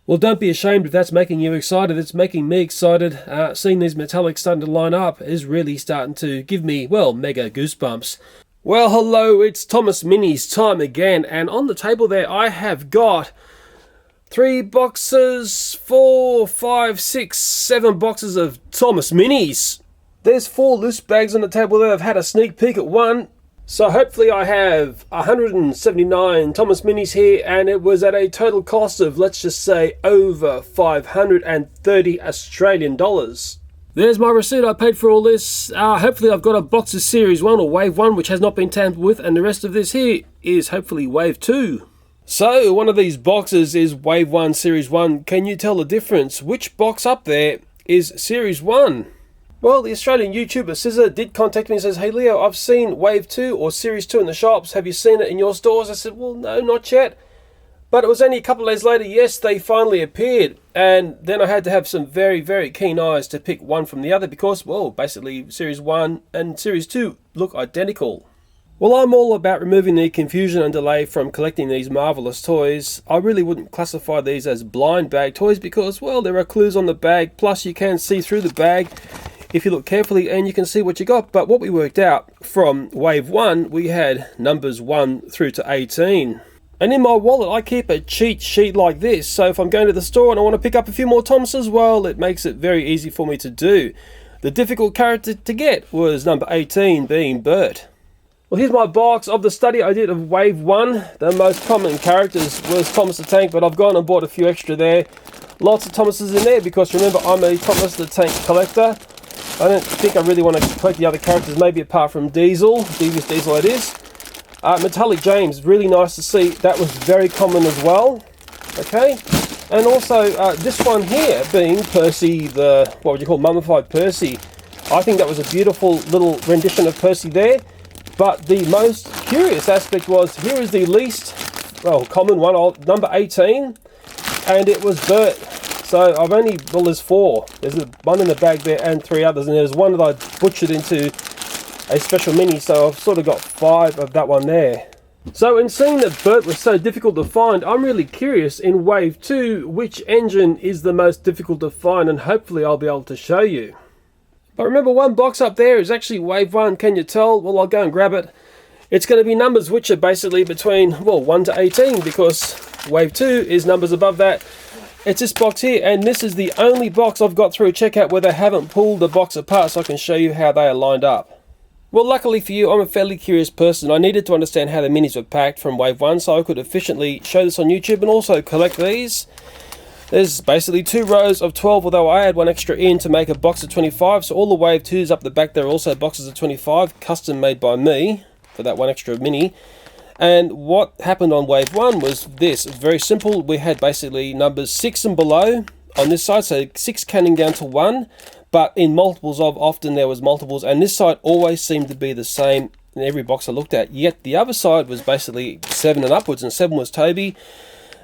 Well, don't be ashamed if that's making you excited. It's making me excited. Seeing these metallics starting to line up is really starting to give me, well, mega goosebumps. Well, hello, it's Thomas Minis time again, and on the table there I have got 3 boxes, 4, 5, 6, 7 boxes of Thomas Minis. There's 4 loose bags on the table there. I've had a sneak peek at one. So hopefully I have 179 Thomas Minis here, and it was at a total cost of, let's just say, over 530 Australian dollars. There's my receipt. I paid for all this. Hopefully I've got a box of Series 1 or Wave 1 which has not been tampered with, and the rest of this here is hopefully Wave 2. So one of these boxes is Wave 1 Series 1. Can you tell the difference? Which box up there is Series 1? Well, the Australian YouTuber Scissor did contact me and says, "Hey Leo, I've seen Wave 2 or Series 2 in the shops. Have you seen it in your stores?" I said, "Well, no, not yet." But it was only a couple of days later, yes, they finally appeared. And then I had to have some very, very keen eyes to pick one from the other because, well, basically Series 1 and Series 2 look identical. Well, I'm all about removing the confusion and delay from collecting these marvellous toys. I really wouldn't classify these as blind bag toys because, well, there are clues on the bag, plus you can see through the bag if you look carefully and you can see what you got. But what we worked out from Wave 1, we had numbers 1 through to 18. And in my wallet I keep a cheat sheet like this, so if I'm going to the store and I want to pick up a few more Thomases, well, it makes it very easy for me to do. The difficult character to get was number 18, being Bert. Well, here's my box of the study I did of Wave 1. The most common characters was Thomas the Tank, but I've gone and bought a few extra there. Lots of Thomases in there because remember, I'm a Thomas the Tank collector. I don't think I really want to collect the other characters, maybe apart from Diesel, Devious Diesel it is. Metallic James, really nice to see. That was very common as well. Okay, and also this one here being Percy, the, what would you call, mummified Percy. I think that was a beautiful little rendition of Percy there. But the most curious aspect was, here is the least, well, common one, number 18, and it was Bert. So I've only, well, there's 4. There's one in the bag there and 3 others, and there's one that I butchered into a special mini, so I've sort of got 5 of that one there. So in seeing that Bert was so difficult to find, I'm really curious in Wave 2 which engine is the most difficult to find, and hopefully I'll be able to show you. But remember, one box up there is actually Wave 1, can you tell? Well, I'll go and grab it. It's going to be numbers which are basically between, well, 1 to 18, because Wave 2 is numbers above that. It's this box here, and this is the only box I've got through checkout where they haven't pulled the box apart, so I can show you how they are lined up. Well, luckily for you, I'm a fairly curious person. I needed to understand how the minis were packed from Wave 1 so I could efficiently show this on YouTube and also collect these. There's basically 2 rows of 12, although I had one extra in to make a box of 25, so all the Wave 2s up the back there are also boxes of 25, custom made by me for that one extra mini. And what happened on Wave 1 was this. It's very simple. We had basically numbers 6 and below on this side, so 6 counting down to 1, but in multiples of, often there was multiples, and this side always seemed to be the same in every box I looked at. Yet the other side was basically 7 and upwards, and 7 was Toby.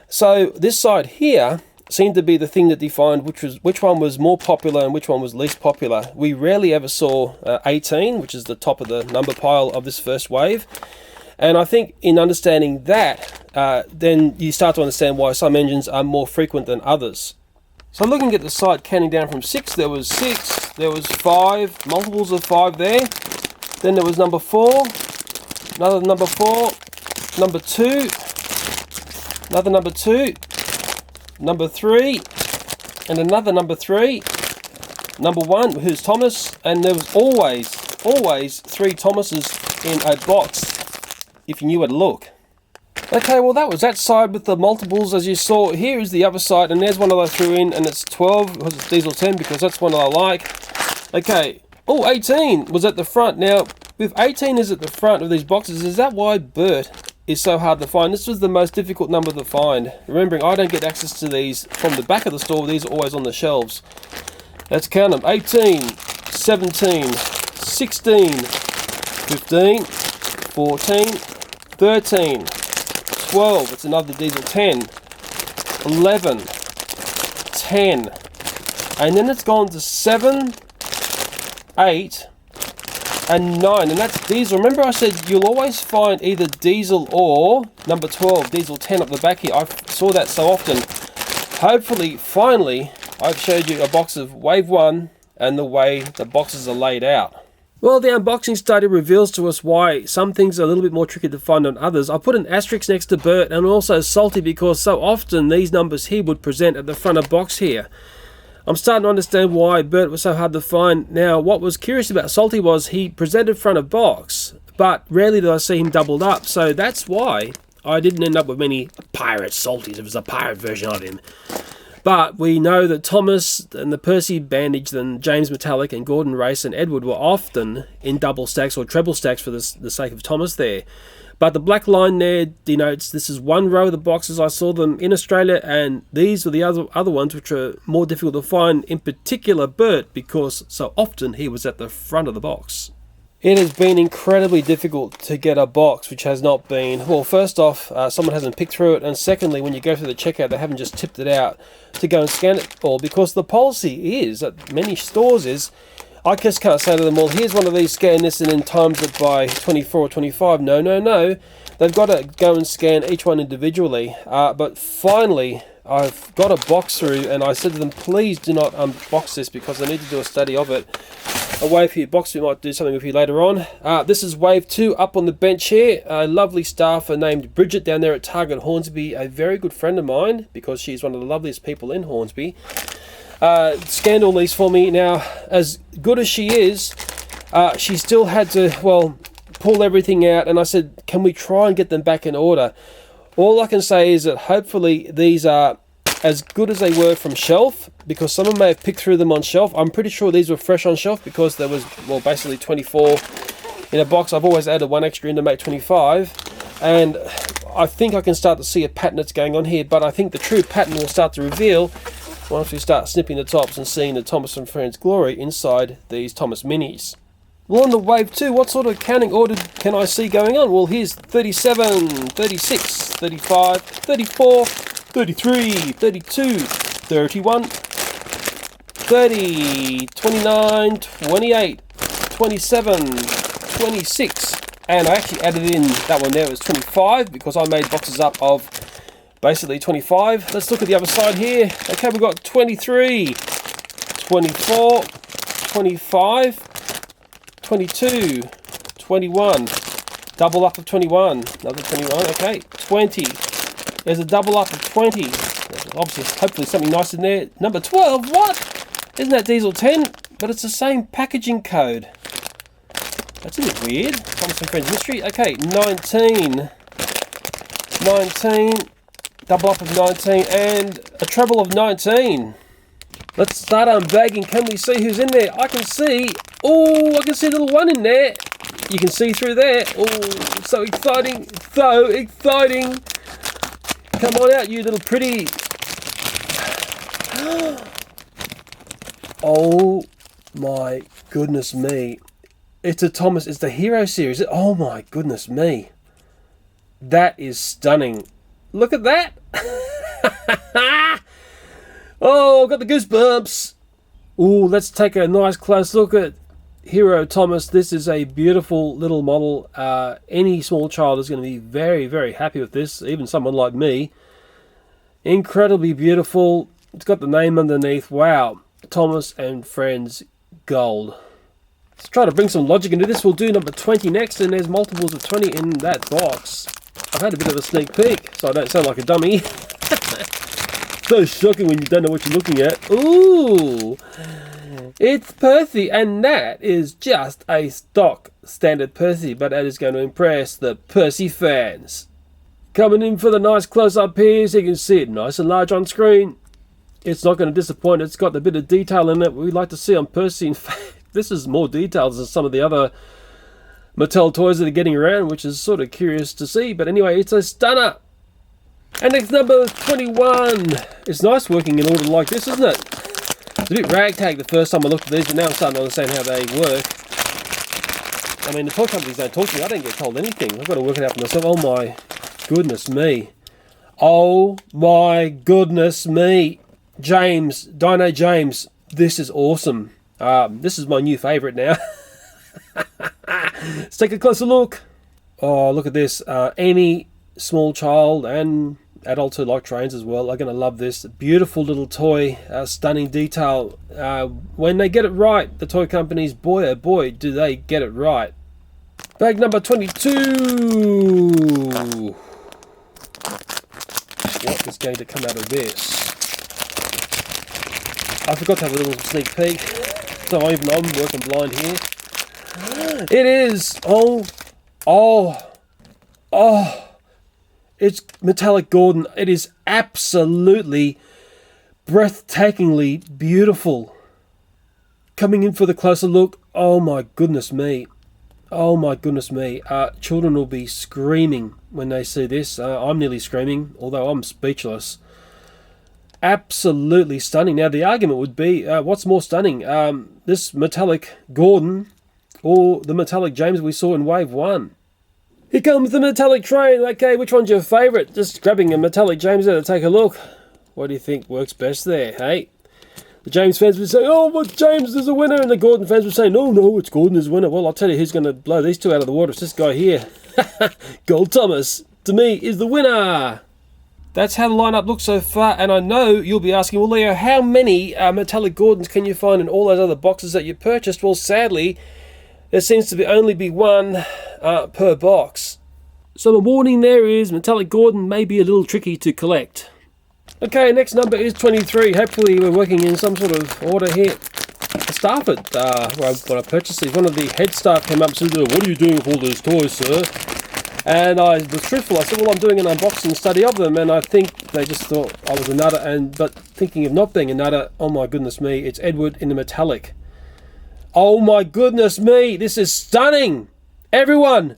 So this side here seemed to be the thing that defined which one was more popular and which one was least popular. We rarely ever saw 18, which is the top of the number pile of this first wave. And I think in understanding that, then you start to understand why some engines are more frequent than others. So looking at the side, counting down from 6, there was 6, there was 5, multiples of 5 there. Then there was number 4, another number 4, number 2, another number 2, number 3, and another number 3, number 1, who's Thomas, and there was always 3 Thomases in a box, if you knew where to look. Okay, well that was that side with the multiples as you saw. Here is the other side, and there's one that I threw in, and it's 12 because it's Diesel 10, because that's one that I like. Okay, oh, 18 was at the front. Now, if 18 is at the front of these boxes, is that why Bert is so hard to find? This was the most difficult number to find. Remembering, I don't get access to these from the back of the store. These are always on the shelves. Let's count them. 18, 17, 16, 15, 14, 13, 12, it's another Diesel 10, 11, 10, and then it's gone to 7, 8, and 9, and that's Diesel. Remember I said you'll always find either Diesel or number 12, Diesel 10 up the back here. I saw that so often. hopefully, finally, I've showed you a box of Wave 1 and the way the boxes are laid out. Well, the unboxing study reveals to us why some things are a little bit more tricky to find than others. I put an asterisk next to Bert and also Salty because so often these numbers here would present at the front of box here. I'm starting to understand why Bert was so hard to find. Now, what was curious about Salty was he presented front of box, but rarely did I see him doubled up. So that's why I didn't end up with many pirate Salties. It was a pirate version of him. But we know that Thomas and the Percy Bandage and James Metallic and Gordon Race and Edward were often in double stacks or treble stacks for the sake of Thomas there. But the black line there denotes this is one row of the boxes. I saw them in Australia, and these were the other ones which are more difficult to find, in particular Bert, because so often he was at the front of the box. It has been incredibly difficult to get a box which has not been, well, first off, someone hasn't picked through it, and secondly, when you go through the checkout, they haven't just tipped it out to go and scan it all, because the policy is, at many stores is, I just can't say to them, well, here's one of these, scan this and then times it by 24 or 25. No, no, no. They've got to go and scan each one individually. But finally, I've got a box through, and I said to them, please do not unbox this because I need to do a study of it. A Wave for your box, we might do something with you later on. This is Wave 2 up on the bench here. A lovely staffer named Bridget down there at Target Hornsby, a very good friend of mine because she's one of the loveliest people in Hornsby. Scanned all these for me. Now, as good as she is, she still had to, well, pull everything out, and I said, can we try and get them back in order? All I can say is that hopefully these are as good as they were from shelf, because someone may have picked through them on shelf. I'm pretty sure these were fresh on shelf because there was, well, basically 24 in a box. I've always added one extra in to make 25, and I think I can start to see a pattern that's going on here, but I think the true pattern will start to reveal once we start snipping the tops and seeing the Thomas and Friends glory inside these Thomas Minis. Well, on the Wave 2, what sort of counting order can I see going on? Well, here's 37, 36, 35, 34, 33, 32, 31, 30, 29, 28, 27, 26, and I actually added in that one there, it was 25, because I made boxes up of basically 25. Let's look at the other side here. Okay, we've got 23, 24, 25, 22, 21, double up of 21, another 21, okay, 20, there's a double up of 20, there's obviously, hopefully something nice in there, number 12, what? Isn't that Diesel 10? But it's the same packaging code. That's a bit weird. Thomas and Friends mystery. Okay, 19, 19, double up of 19, and a treble of 19. Let's start unbagging. Can we see who's in there? I can see, oh, I can see a little one in there. You can see through there. Oh, so exciting, so exciting. Come on out, you little pretty. Oh my goodness me. It's a Thomas, it's the Hero series. Oh my goodness me. That is stunning. Look at that. Oh, I've got the goosebumps. Oh, let's take a nice close look at Hero Thomas. This is a beautiful little model. Any small child is going to be very, very happy with this, even someone like me. Incredibly beautiful. It's got the name underneath. Wow. Thomas and Friends Gold. Let's try to bring some logic into this. We'll do number 20 next, and there's multiples of 20 in that box. I've had a bit of a sneak peek, so I don't sound like a dummy. So shocking when you don't know what you're looking at. Ooh, it's Percy, and that is just a stock standard Percy, but that is going to impress the Percy fans. Coming in for the nice close-up here, so you can see it nice and large on screen. It's not going to disappoint. It's got a bit of detail in it we like to see on Percy. In fact, this is more details than some of the other Mattel toys that are getting around, which is sort of curious to see. But anyway, it's a stunner. And next, number 21. It's nice working in order like this, isn't it? It's a bit ragtag the first time I looked at these, but now I'm starting to understand how they work. I mean, the toy companies don't talk to me. I don't get told anything. I've got to work it out for myself. Oh my goodness me. Oh my goodness me. James, Dino James, this is awesome. This is my new favourite now. Let's take a closer look. Oh, look at this. Any small child and adults who like trains as well are going to love this. Beautiful little toy, stunning detail. When they get it right, the toy companies, boy oh boy, do they get it right. Bag number 22. What is going to come out of this? I forgot to have a little sneak peek, so I'm working blind here. It is, it's Metallic Gordon. It is absolutely breathtakingly beautiful. Coming in for the closer look, oh my goodness me. Oh my goodness me. Children will be screaming when they see this. I'm nearly screaming, although I'm speechless. Absolutely stunning. Now the argument would be, what's more stunning? This Metallic Gordon or the Metallic James we saw in Wave 1? Here comes the Metallic train. Okay, which one's your favourite? Just grabbing a Metallic James there to take a look. What do you think works best there, hey? The James fans would say, oh, but James is a winner. And the Gordon fans would say, no, it's Gordon is a winner. Well, I'll tell you who's going to blow these two out of the water. It's this guy here. Gold Thomas, to me, is the winner. That's how the lineup looks so far. And I know you'll be asking, well, Leo, how many Metallic Gordons can you find in all those other boxes that you purchased? Well, sadly, there seems to only be one per box. So the warning there is Metallic Gordon may be a little tricky to collect. Okay, next number is 23. Hopefully we're working in some sort of order here. The staff at when I purchased these, one of the head staff came up and said, what are you doing with all these toys, sir? And I was truthful. I said, well, I'm doing an unboxing study of them, and I think they just thought I was a nutter. But thinking of not being a nutter, oh my goodness me, it's Edward in the metallic. Oh my goodness me, this is stunning! Everyone,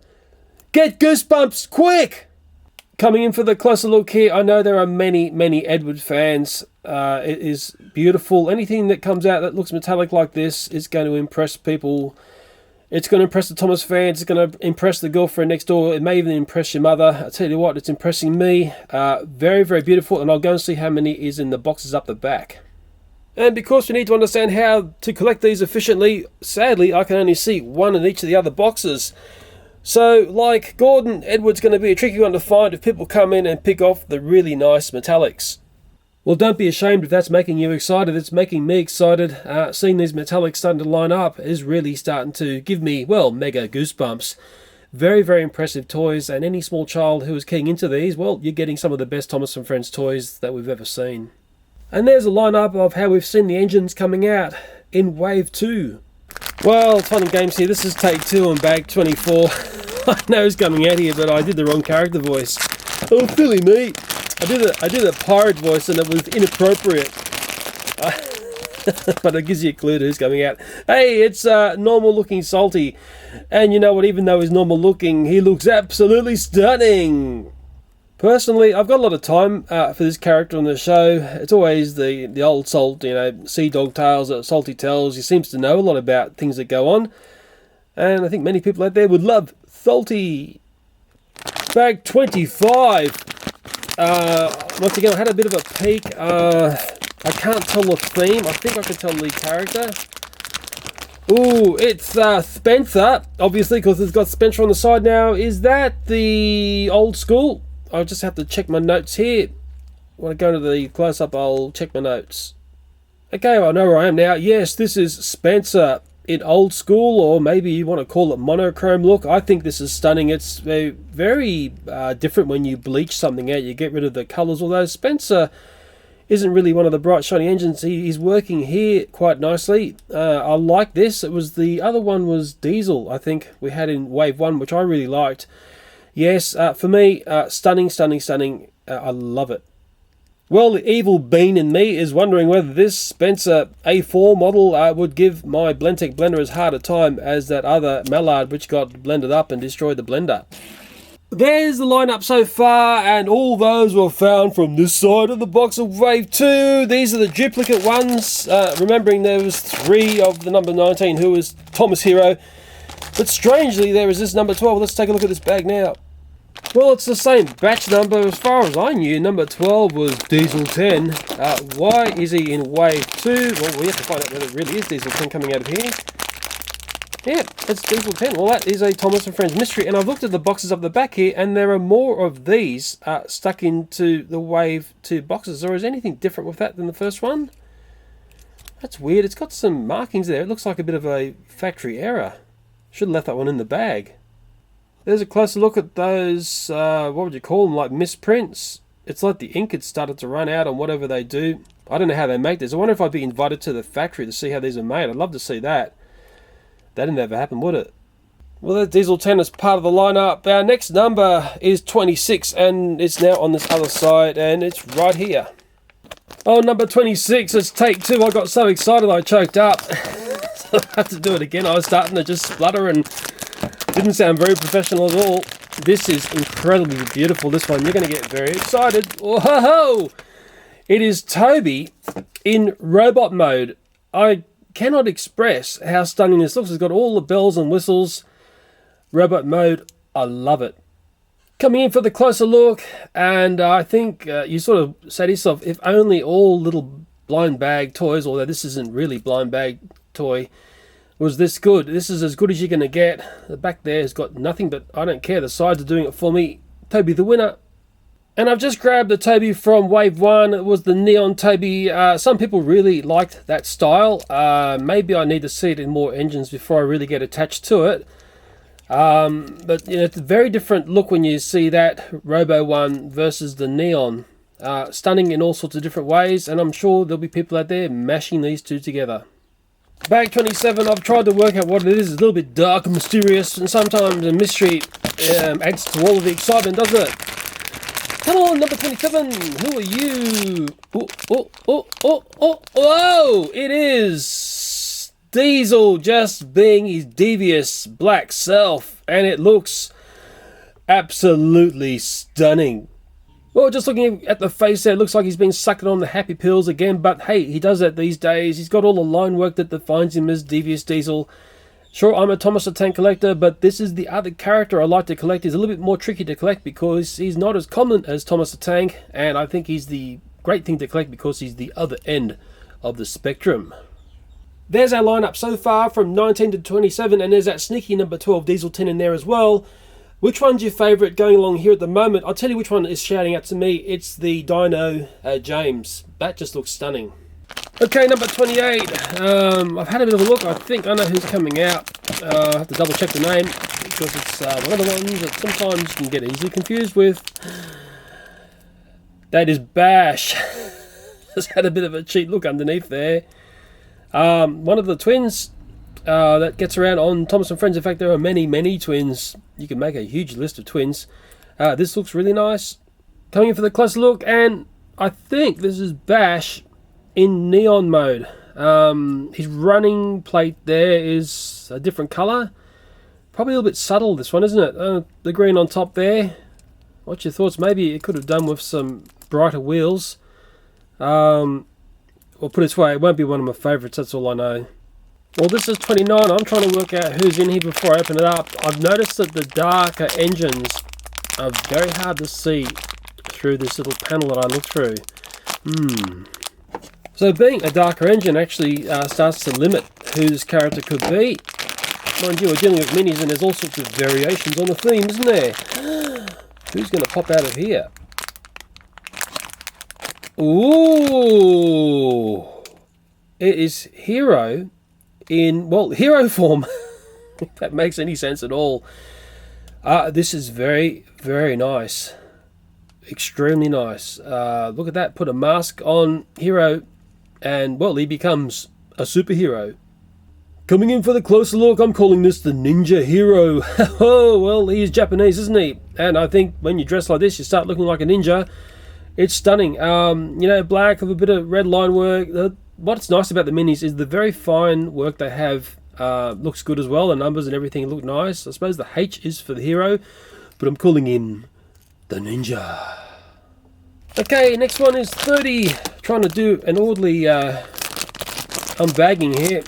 get goosebumps, quick! Coming in for the closer look here, I know there are many Edward fans. It is beautiful. Anything that comes out that looks metallic like this is going to impress people. It's going to impress the Thomas fans. It's going to impress the girlfriend next door. It may even impress your mother. I tell you what, it's impressing me. Very beautiful, and I'll go and see how many is in the boxes up the back. And because we need to understand how to collect these efficiently, sadly, I can only see one in each of the other boxes. So, like Gordon, Edward's going to be a tricky one to find if people come in and pick off the really nice metallics. Well, don't be ashamed if that's making you excited. It's making me excited. Seeing these metallics starting to line up is really starting to give me, well, mega goosebumps. Very impressive toys, and any small child who is keying into these, well, you're getting some of the best Thomas & Friends toys that we've ever seen. And there's a lineup of how we've seen the engines coming out in Wave 2. Well, it's fun and games here. This is take 2 on bag 24. I know who's coming out here, but I did the wrong character voice. Oh, silly me. I did a pirate voice and it was inappropriate. But it gives you a clue to who's coming out. Hey, it's normal looking Salty. And you know what, even though he's normal looking, he looks absolutely stunning. Personally, I've got a lot of time for this character on the show. It's always the old Salt, you know, Sea Dog tales that Salty tells. He seems to know a lot about things that go on. And I think many people out there would love Salty. Bag 25. Once again, I had a bit of a peek. I can't tell the theme. I think I can tell the character. Ooh, it's Spencer, obviously, because it's got Spencer on the side now. Is that the old school? I'll just have to check my notes here. When I go to the close-up, I'll check my notes. Okay, I know where I am now. Yes, this is Spencer in old school, or maybe you want to call it monochrome look. I think this is stunning. It's very different when you bleach something out. You get rid of the colours, although Spencer isn't really one of the bright shiny engines. He's working here quite nicely. I like this. It was the other one was Diesel, I think we had in Wave 1, which I really liked. Yes, for me, stunning. I love it. Well, the evil bean in me is wondering whether this Spencer A4 model would give my Blendtec blender as hard a time as that other Mallard which got blended up and destroyed the blender. There's the lineup so far, and all those were found from this side of the box of Wave 2. These are the duplicate ones, remembering there was 3 of the number 19 who was Thomas Hero. But strangely, there is this number 12. Let's take a look at this bag now. Well, it's the same batch number as far as I knew. Number 12 was Diesel10. Why is he in Wave 2? Well, we have to find out whether it really is Diesel10 coming out of here. Yeah, it's Diesel10. Well, that is a Thomas and Friends mystery, and I've looked at the boxes up the back here, and there are more of these stuck into the Wave 2 boxes. Or is anything different with that than the first one? That's weird. It's got some markings there. It looks like a bit of a factory error. Should have left that one in the bag. There's a closer look at those, what would you call them, like misprints. It's like the ink had started to run out on whatever they do. I don't know how they make this. I wonder if I'd be invited to the factory to see how these are made. I'd love to see that. That'd never happen, would it? Well, that Diesel10 is part of the lineup. Our next number is 26, and it's now on this other side, and it's right here. Oh, number 26, it's take 2. I got so excited I choked up. So I had to do it again. I was starting to just splutter and didn't sound very professional at all. This is incredibly beautiful, this one. You're going to get very excited. Whoa! It is Toby in robot mode. I cannot express how stunning this looks. It's got all the bells and whistles. Robot mode, I love it. Coming in for the closer look, and I think you sort of say to yourself, if only all little blind bag toys, although this isn't really blind bag toy, was this good. This is as good as you're going to get. The back there has got nothing, but I don't care. The sides are doing it for me. Toby the winner. And I've just grabbed the Toby from Wave 1. It was the Neon Toby. Some people really liked that style. Maybe I need to see it in more engines before I really get attached to it. But you know, it's a very different look when you see that Robo one versus the Neon. Stunning in all sorts of different ways, and I'm sure there'll be people out there mashing these two together. Bag 27, I've tried to work out what it is. It's a little bit dark and mysterious, and sometimes a mystery adds to all of the excitement, doesn't it? Come on, number 27, who are you? Oh, it is Diesel just being his devious black self, and it looks absolutely stunning. Well, just looking at the face there, it looks like he's been sucking on the happy pills again, but hey, he does that these days. He's got all the line work that defines him as Devious Diesel. Sure, I'm a Thomas the Tank collector, but this is the other character I like to collect. He's a little bit more tricky to collect because he's not as common as Thomas the Tank, and I think he's the great thing to collect because he's the other end of the spectrum. There's our lineup so far from 19 to 27, and there's that sneaky number 12 Diesel10 in there as well. Which one's your favourite going along here at the moment? I'll tell you which one is shouting out to me. It's the Dino James. That just looks stunning. Okay, number 28. I've had a bit of a look. I think I know who's coming out. I have to double check the name because it's one of the ones that sometimes you can get easily confused with. That is Bash. Just had a bit of a cheat look underneath there. One of the twins that gets around on Thomas and Friends. In fact, there are many twins. You can make a huge list of twins. This looks really nice. Coming in for the closer look, and I think this is Bash in neon mode. His running plate there is a different colour. Probably a little bit subtle, this one, isn't it? The green on top there. What's your thoughts? Maybe it could have done with some brighter wheels. Or put it this way, it won't be one of my favourites, that's all I know. Well, this is 29. I'm trying to work out who's in here before I open it up. I've noticed that the darker engines are very hard to see through this little panel that I look through. So being a darker engine actually starts to limit who this character could be. Mind you, we're dealing with minis and there's all sorts of variations on the theme, isn't there? Who's going to pop out of here? Ooh! It is Hero in, well, hero form. If that makes any sense at all. This is very nice. Extremely nice. Look at that. Put a mask on Hero and, well, he becomes a superhero. Coming in for the closer look, I'm calling this the Ninja Hero. Oh, well, he's Japanese, isn't he? And I think when you dress like this, you start looking like a ninja. It's stunning. You know, black with a bit of red line work. What's nice about the minis is the very fine work they have looks good as well. The numbers and everything look nice. I suppose the H is for the hero, but I'm calling him the Ninja. Okay, next one is 30. Trying to do an orderly unbagging here.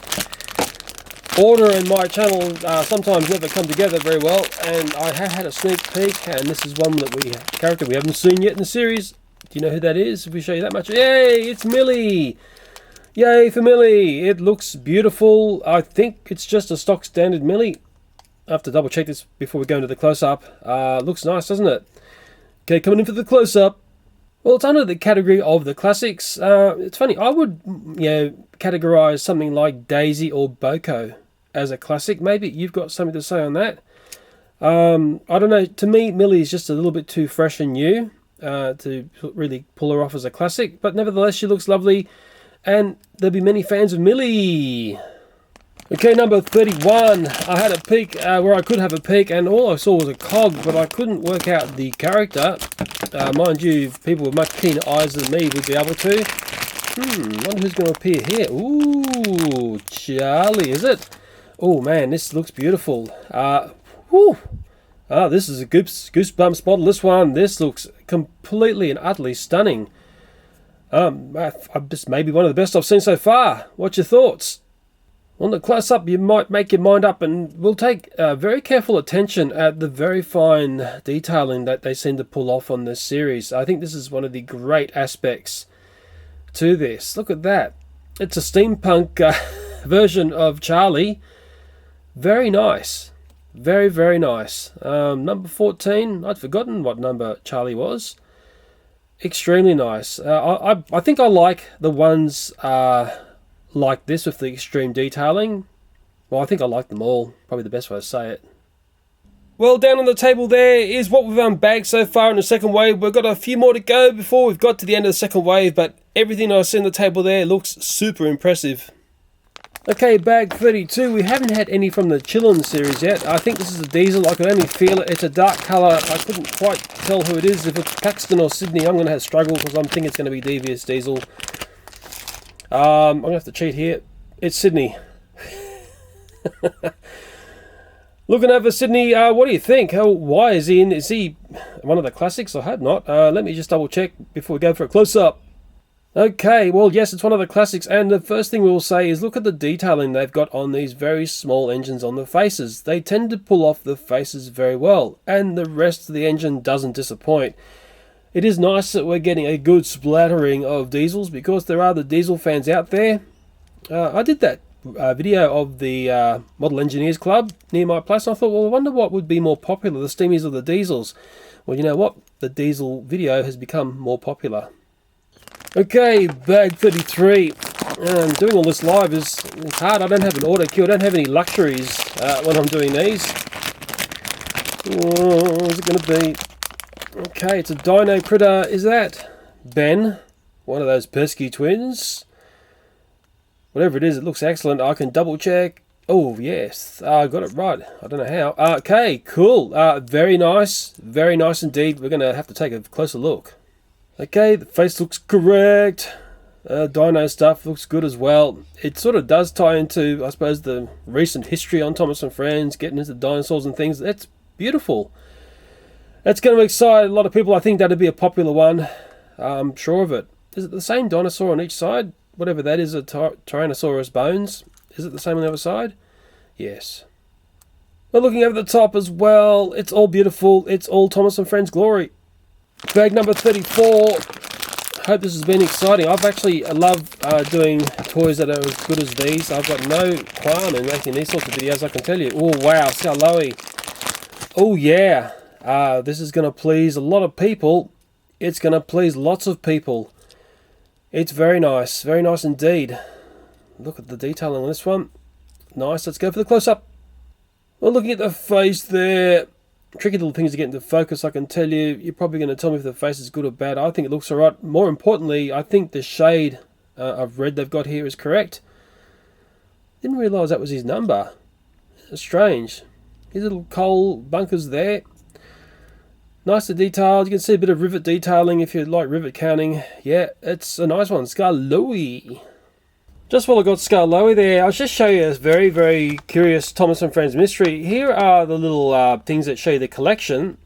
Order and my channel sometimes never come together very well, and I have had a sneak peek, and this is one that character we haven't seen yet in the series. Do you know who that is? If we show you that much, yay! It's Millie. Yay for Millie! It looks beautiful. I think it's just a stock standard Millie. I have to double check this before we go into the close-up. Looks nice, doesn't it? Okay, coming in for the close-up. Well, it's under the category of the classics. It's funny, I would categorize something like Daisy or Boko as a classic. Maybe you've got something to say on that. I don't know, to me Millie is just a little bit too fresh and new to really pull her off as a classic, but nevertheless she looks lovely and there'll be many fans of Millie. Okay, number 31. I had a peek where I could have a peek and all I saw was a cog, but I couldn't work out the character. Mind you, people with much keener eyes than me would be able to. Wonder who's going to appear here. Ooh, Charlie, is it? Oh man, this looks beautiful. This is a goosebumps model. This looks completely and utterly stunning. Just maybe one of the best I've seen so far. What's your thoughts? On the close-up, you might make your mind up, and we'll take very careful attention at the very fine detailing that they seem to pull off on this series. I think this is one of the great aspects to this. Look at that. It's a steampunk version of Charlie. Very nice. Very, very nice. Number 14. I'd forgotten what number Charlie was. Extremely nice. I think I like the ones like this with the extreme detailing. Well, I think I like them all. Probably the best way to say it. Well, down on the table there is what we've unbagged so far in the second wave. We've got a few more to go before we've got to the end of the second wave, but everything I see on the table there looks super impressive. Okay, bag 32. We haven't had any from the Chillin series yet. I think this is a diesel. I can only feel it. It's a dark colour. I couldn't quite tell who it is. If it's Paxton or Sydney, I'm going to have struggle because I'm thinking it's going to be Devious Diesel. I'm going to have to cheat here. It's Sydney. Looking over Sydney, what do you think? Why is he in? Is he one of the classics? I hope not. Let me just double check before we go for a close-up. Okay, well, yes, it's one of the classics, and the first thing we will say is look at the detailing they've got on these very small engines on the faces. They tend to pull off the faces very well, and the rest of the engine doesn't disappoint. It is nice that we're getting a good splattering of diesels because there are the diesel fans out there. I did that video of the Model Engineers Club near my place, and I thought, well, I wonder what would be more popular, the Steamies or the diesels. Well, you know what? The diesel video has become more popular. Okay, bag 33. Doing all this live is hard. I don't have an auto queue. I don't have any luxuries when I'm doing these. What's it going to be? Okay, it's a Dino critter. Is that Ben? One of those Persky twins? Whatever it is, it looks excellent. I can double check. Oh, yes. I got it right. I don't know how. Okay, cool. Very nice. Very nice indeed. We're going to have to take a closer look. Okay, the face looks correct. Dino stuff looks good as well. It sort of does tie into, I suppose, the recent history on Thomas and Friends, getting into dinosaurs and things. That's beautiful. That's going to excite a lot of people. I think that'd be a popular one. I'm sure of it. Is it the same dinosaur on each side? Whatever that is, a Tyrannosaurus bones. Is it the same on the other side? Yes. We're looking over the top as well. It's all beautiful. It's all Thomas and Friends glory. Bag number 34. Hope this has been exciting. I've actually loved doing toys that are as good as these. I've got no qualm in making these sorts of videos, I can tell you. Oh, wow. See how lowy. Oh, yeah. This is going to please a lot of people. It's going to please lots of people. It's very nice. Very nice indeed. Look at the detailing on this one. Nice. Let's go for the close-up. Well, looking at the face there. Tricky little things to get into focus, I can tell you. You're probably going to tell me if the face is good or bad. I think it looks alright. More importantly, I think the shade of red they've got here is correct. Didn't realise that was his number. It's strange. His little coal bunkers there. Nicely detailed. You can see a bit of rivet detailing if you like rivet counting. Yeah, it's a nice one. Scarlowy. Just while I got Scarlowy there, I'll just show you a very, very curious Thomas and Friends mystery. Here are the little things that show you the collection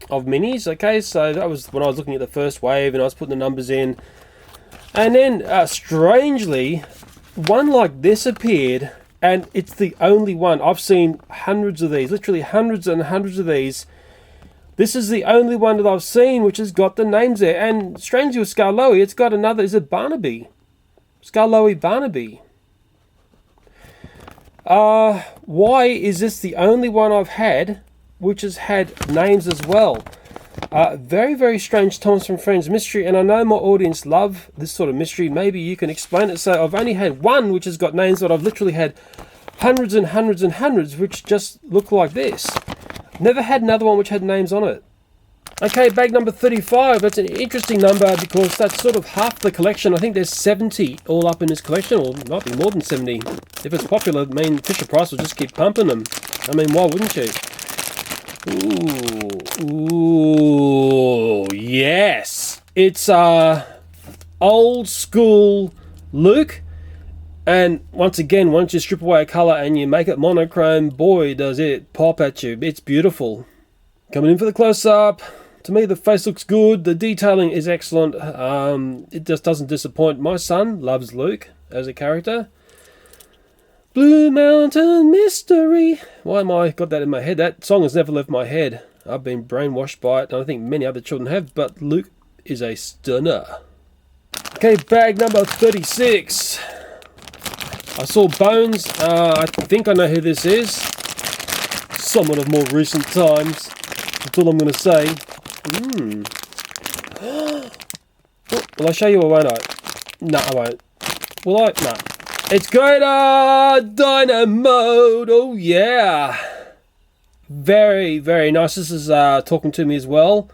of minis. Okay, so that was when I was looking at the first wave and I was putting the numbers in. And then, strangely, one like this appeared, and it's the only one. I've seen hundreds of these, literally hundreds and hundreds of these. This is the only one that I've seen which has got the names there. And strangely with Scarlowy, it's got another, is it Barnaby? Scarloey Barnaby. Why is this the only one I've had which has had names as well? Very, very strange Thomas and Friends mystery, and I know my audience love this sort of mystery. Maybe you can explain it. So I've only had one which has got names, but I've literally had hundreds and hundreds and hundreds which just look like this. Never had another one which had names on it. Okay, bag number 35. That's an interesting number because that's sort of half the collection. I think there's 70 all up in this collection, or it might be more than 70. If it's popular, I mean, Fisher-Price will just keep pumping them. I mean, why wouldn't you? Ooh, yes. It's old school Luke. And once again, once you strip away a colour and you make it monochrome, boy, does it pop at you. It's beautiful. Coming in for the close-up. To me, the face looks good. The detailing is excellent. It just doesn't disappoint. My son loves Luke as a character. Blue Mountain Mystery. Why am I got that in my head? That song has never left my head. I've been brainwashed by it, and I think many other children have, but Luke is a stunner. Okay, bag number 36. I saw Bones. I think I know who this is. Someone of more recent times. That's all I'm going to say. Will I show you or won't I? No, I won't. Will I? No. It's Gator Dino mode. Oh yeah. Very, very nice. This is talking to me as well.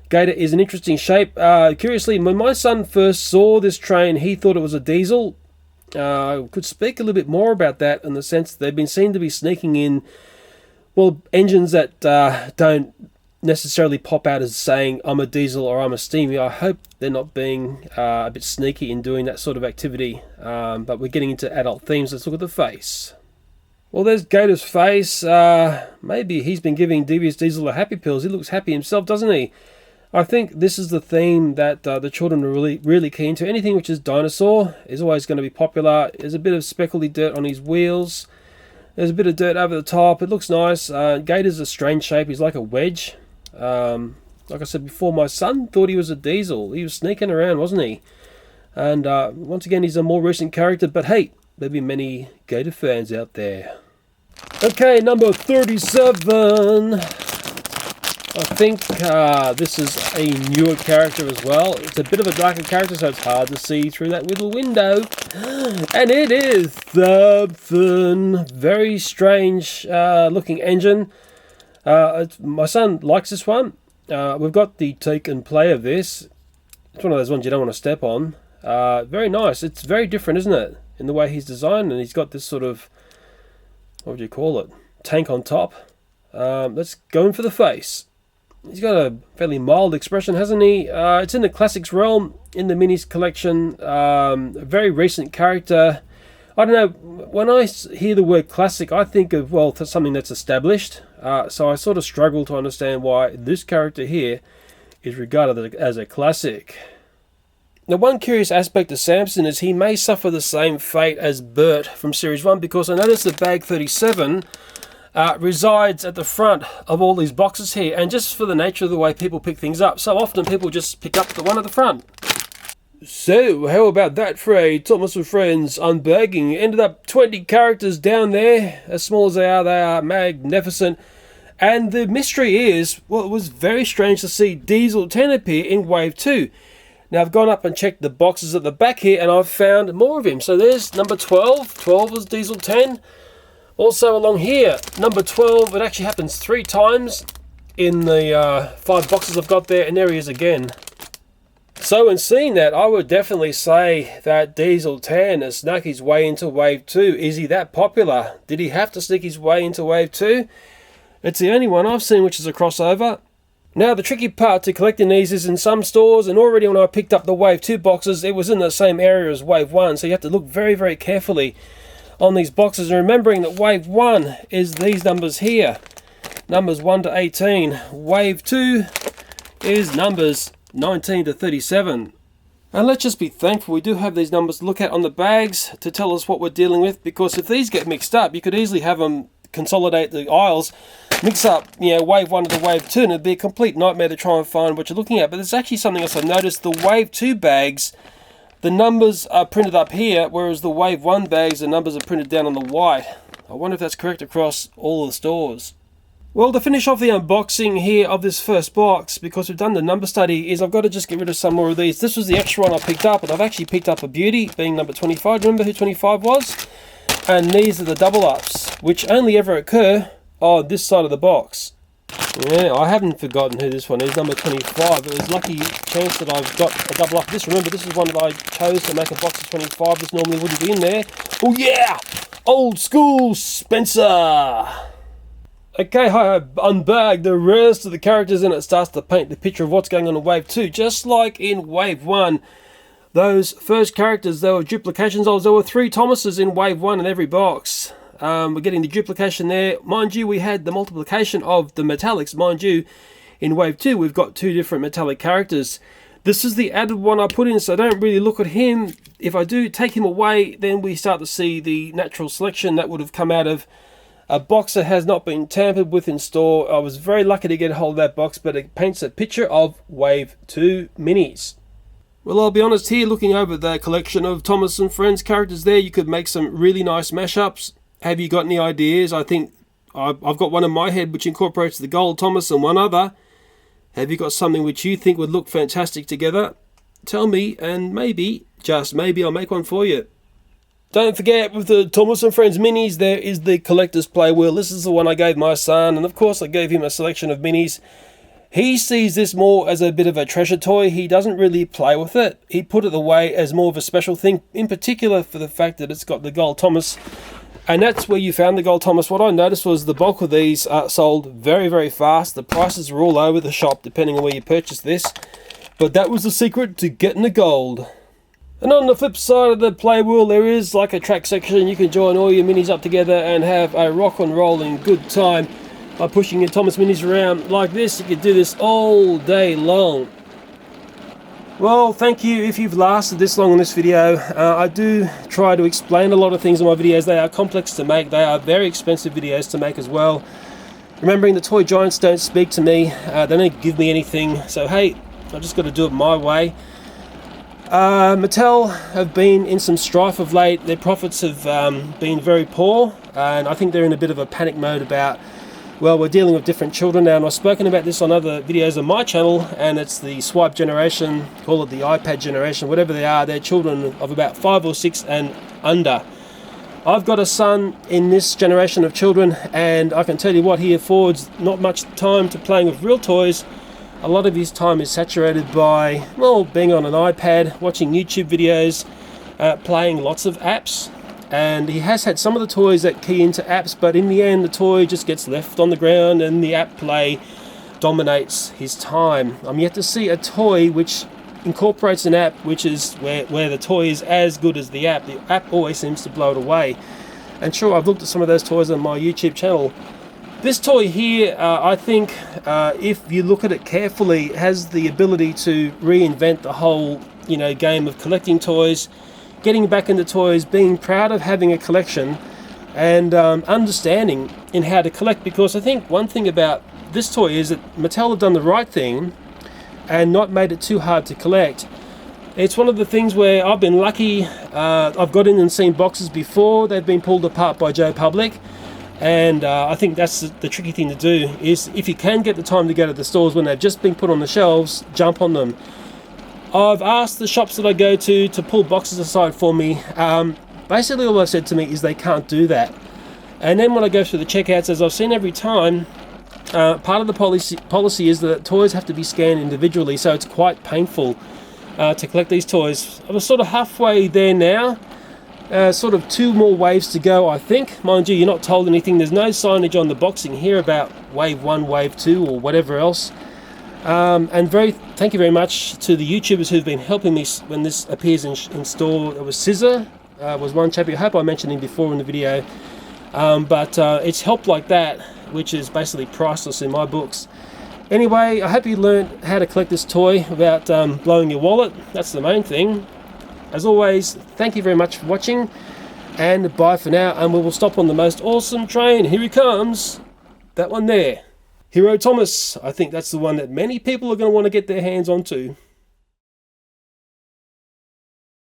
Gator is an interesting shape. Curiously, when my son first saw this train, he thought it was a diesel. Could speak a little bit more about that in the sense they've been seen to be sneaking in, well, engines that don't necessarily pop out as saying I'm a diesel or I'm a steamy. I hope they're not being a bit sneaky in doing that sort of activity, but we're getting into adult themes. Let's look at the face. Well, there's Gator's face. Maybe he's been giving Devious Diesel the happy pills. He looks happy himself, doesn't he? I think this is the theme that the children are really keen to. Anything which is dinosaur is always going to be popular. There's a bit of speckly dirt on his wheels. There's a bit of dirt over the top. It looks nice. Gator's a strange shape. He's like a wedge. Like I said before, my son thought he was a diesel. He was sneaking around, wasn't he? And once again, he's a more recent character. But hey, there'll be many Gator fans out there. Okay, number 37. I think this is a newer character as well. It's a bit of a darker character, so it's hard to see through that little window. And it is Thumphin'. Very strange looking engine. My son likes this one. We've got the take and play of this. It's one of those ones you don't want to step on. Very nice. It's very different, isn't it? In the way he's designed, and he's got this sort of, what would you call it? Tank on top. Let's go in for the face. He's got a fairly mild expression, hasn't he? It's in the classics realm, in the Minis collection. A very recent character. I don't know, when I hear the word classic, I think of, well, something that's established. So I sort of struggle to understand why this character here is regarded as a classic. Now, one curious aspect of Samson is he may suffer the same fate as Bert from Series 1, because I noticed that bag 37 resides at the front of all these boxes here, and just for the nature of the way people pick things up, so often people just pick up the one at the front. So, how about that for a Thomas and Friends unbagging? Ended up 20 characters down there. As small as they are magnificent. And the mystery is, well, it was very strange to see Diesel10 appear in Wave 2. Now, I've gone up and checked the boxes at the back here, and I've found more of him. So there's number 12. 12 was Diesel10. Also along here, number 12, it actually happens 3 times in the 5 boxes I've got there, and there he is again. So in seeing that, I would definitely say that Diesel10 has snuck his way into Wave 2. Is he that popular? Did he have to sneak his way into Wave 2? It's the only one I've seen which is a crossover. Now, the tricky part to collecting these is in some stores, and already when I picked up the Wave 2 boxes, it was in the same area as Wave 1, so you have to look very, very carefully on these boxes, and remembering that Wave 1 is these numbers here. Numbers 1 to 18. Wave 2 is numbers 19 to 37. And let's just be thankful we do have these numbers to look at on the bags to tell us what we're dealing with, because if these get mixed up, you could easily have them consolidate the aisles, mix up, Wave 1 to the Wave 2, and it'd be a complete nightmare to try and find what you're looking at. But there's actually something else I've noticed. The Wave 2 bags, the numbers are printed up here, whereas the Wave 1 bags, the numbers are printed down on the white. I wonder if that's correct across all of the stores. Well, to finish off the unboxing here of this first box, because we've done the number study, is I've got to just get rid of some more of these. This was the extra one I picked up, and I've actually picked up a beauty, being number 25. Remember who 25 was? And these are the double ups, which only ever occur on this side of the box. Yeah, I haven't forgotten who this one is, number 25. It was lucky chance that I've got a double up this. Remember, this is one that I chose to make a box of 25. This normally wouldn't be in there. Oh yeah! Old school Spencer! Okay, I unbagged the rest of the characters and it starts to paint the picture of what's going on in Wave 2. Just like in Wave 1, those first characters, there were duplications. There were 3 Thomases in Wave 1 in every box. We're getting the duplication there. Mind you, we had the multiplication of the metallics. Mind you, in Wave 2, we've got 2 different metallic characters. This is the added one I put in, so don't really look at him. If I do take him away, then we start to see the natural selection that would have come out of a box that has not been tampered with in store. I was very lucky to get a hold of that box, but it paints a picture of Wave 2 minis. Well, I'll be honest here, looking over the collection of Thomas and Friends characters there, you could make some really nice mashups. Have you got any ideas? I think I've got one in my head which incorporates the gold Thomas and one other. Have you got something which you think would look fantastic together? Tell me, and maybe, just maybe, I'll make one for you. Don't forget, with the Thomas and Friends minis, there is the collector's play wheel. This is the one I gave my son, and of course I gave him a selection of minis. He sees this more as a bit of a treasure toy. He doesn't really play with it. He put it away as more of a special thing, in particular for the fact that it's got the gold Thomas. And that's where you found the gold Thomas. What I noticed was the bulk of these are sold very, very fast. The prices are all over the shop depending on where you purchase this. But that was the secret to getting the gold. And on the flip side of the play wheel, there is like a track section. You can join all your minis up together and have a rock and rolling good time by pushing your Thomas minis around like this. You could do this all day long. Well, thank you if you've lasted this long in this video. I do try to explain a lot of things in my videos. They are complex to make. They are very expensive videos to make as well. Remembering the toy giants don't speak to me. They don't give me anything. So hey, I've just got to do it my way. Mattel have been in some strife of late. Their profits have been very poor, and I think they're in a bit of a panic mode about, well, we're dealing with different children now, and I've spoken about this on other videos on my channel, and it's the swipe generation, call it the iPad generation, whatever they are. They're children of about 5 or 6 and under. I've got a son in this generation of children, and I can tell you what, he affords not much time to playing with real toys. A lot of his time is saturated by, well, being on an iPad, watching YouTube videos, playing lots of apps. And he has had some of the toys that key into apps, but in the end the toy just gets left on the ground and the app play dominates his time. I'm yet to see a toy which incorporates an app which is where the toy is as good as the app. The app always seems to blow it away. And sure, I've looked at some of those toys on my YouTube channel. This toy here, I think, if you look at it carefully, has the ability to reinvent the whole, game of collecting toys, getting back into toys, being proud of having a collection, and understanding in how to collect. Because I think one thing about this toy is that Mattel have done the right thing and not made it too hard to collect. It's one of the things where I've been lucky. I've got in and seen boxes before. They've been pulled apart by Joe Public. And I think that's the tricky thing to do, is if you can get the time to go to the stores when they've just been put on the shelves, jump on them. I've asked the shops that I go to pull boxes aside for me. Basically all they've said to me is they can't do that. And then when I go through the checkouts, as I've seen every time, part of the policy is that toys have to be scanned individually, so it's quite painful to collect these toys. I was sort of halfway there now. Sort of 2 more waves to go, I think. Mind you, you're not told anything. There's no signage on the boxing here about Wave 1, Wave 2 or whatever else. And thank you very much to the YouTubers who've been helping me when this appears in store. It was Scissor, was one chap. I hope I mentioned him before in the video. But it's help like that, which is basically priceless in my books. Anyway, I hope you learned how to collect this toy without blowing your wallet. That's the main thing. As always, thank you very much for watching, and bye for now, and we will stop on the most awesome train. Here he comes. That one there. Hero Thomas. I think that's the one that many people are going to want to get their hands onto.